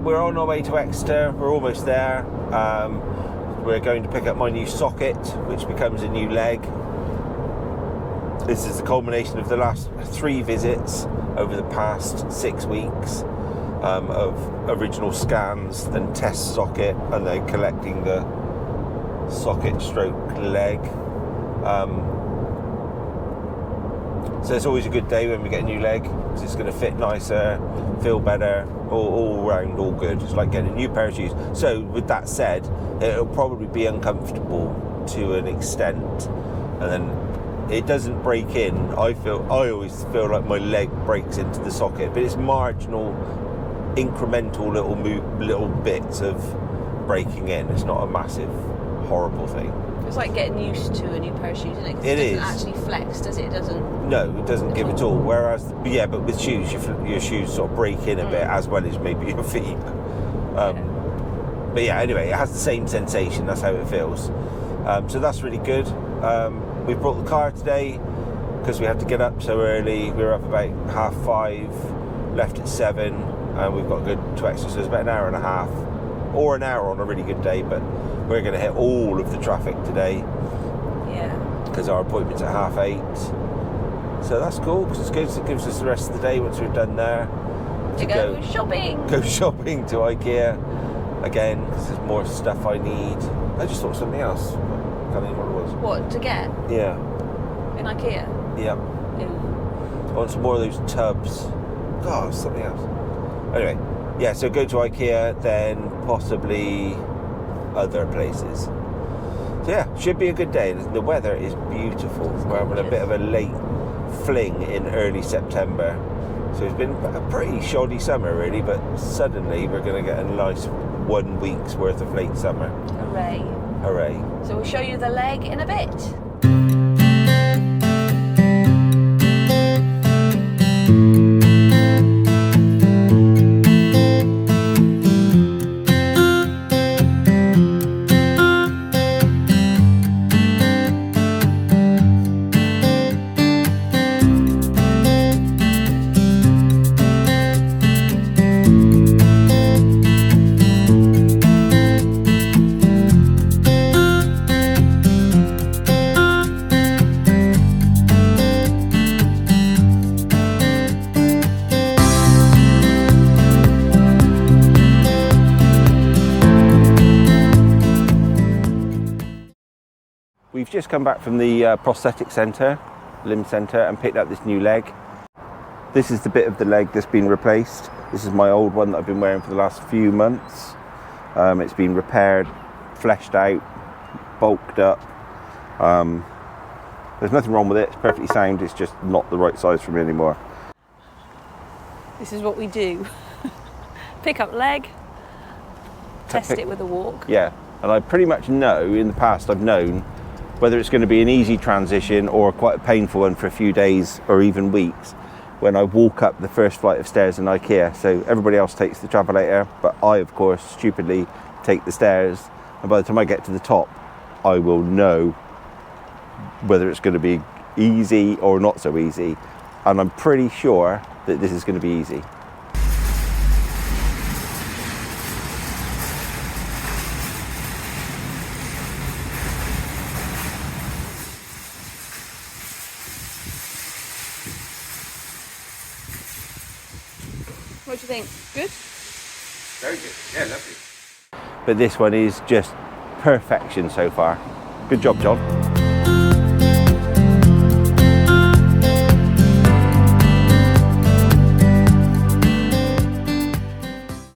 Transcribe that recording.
we're on our way to Exeter. We're almost there. We're going to pick up my new socket, which becomes a new leg. This is the culmination of the last 3 visits over the past 6 weeks of original scans, then test socket, and then collecting the socket stroke leg. So it's always a good day when we get a new leg, because it's going to fit nicer, feel better, all round, all good. It's like getting a new pair of shoes. So with that said, it'll probably be uncomfortable to an extent, and then it doesn't break in. I always feel like my leg breaks into the socket, but it's marginal, incremental little bits of breaking in. It's not a massive, horrible thing. It's like getting used to a new pair of shoes, isn't it? 'Cause it doesn't actually flex, does it? It doesn't. No, it doesn't give at all. Whereas, yeah, but with shoes, your shoes sort of break in a bit, as well as maybe your feet. But yeah, anyway, it has the same sensation. That's how it feels. So that's really good. We brought the car today because we had to get up so early. We were up about 5:30, left at 7, and we've got good to Exeter, so it's about an hour and a half, or an hour on a really good day, but we're going to hit all of the traffic today. Yeah. Because our appointment's at 8:30. So that's cool, because it's good. It gives us the rest of the day once we're done there. To go shopping. Go shopping to Ikea again, because there's more stuff I need. I just thought of something else. I can't think what it was. What, to get? Yeah. In Ikea? Yeah. Ooh. I want some more of those tubs. God, something else. Anyway, yeah, so go to Ikea, then possibly other places. So yeah, should be a good day. The weather is beautiful. We're having a bit of a late fling in early September. So it's been a pretty shoddy summer really, but suddenly we're going to get a nice 1 week's worth of late summer. Hooray. Hooray. So we'll show you the leg in a bit. We've just come back from the Prosthetic Centre, limb centre, and picked up this new leg. This is the bit of the leg that's been replaced. This is my old one that I've been wearing for the last few months. It's been repaired, fleshed out, bulked up. There's nothing wrong with it, it's perfectly sound, it's just not the right size for me anymore. This is what we do. Pick up leg, test it with a walk. Yeah, and I pretty much know, in the past I've known, whether it's going to be an easy transition or quite a painful one for a few days or even weeks when I walk up the first flight of stairs in Ikea. So everybody else takes the travelator, but I, of course, stupidly take the stairs. And by the time I get to the top, I will know whether it's going to be easy or not so easy. And I'm pretty sure that this is going to be easy. What do you think? Good? Very good. Yeah, lovely. But this one is just perfection so far. Good job, John.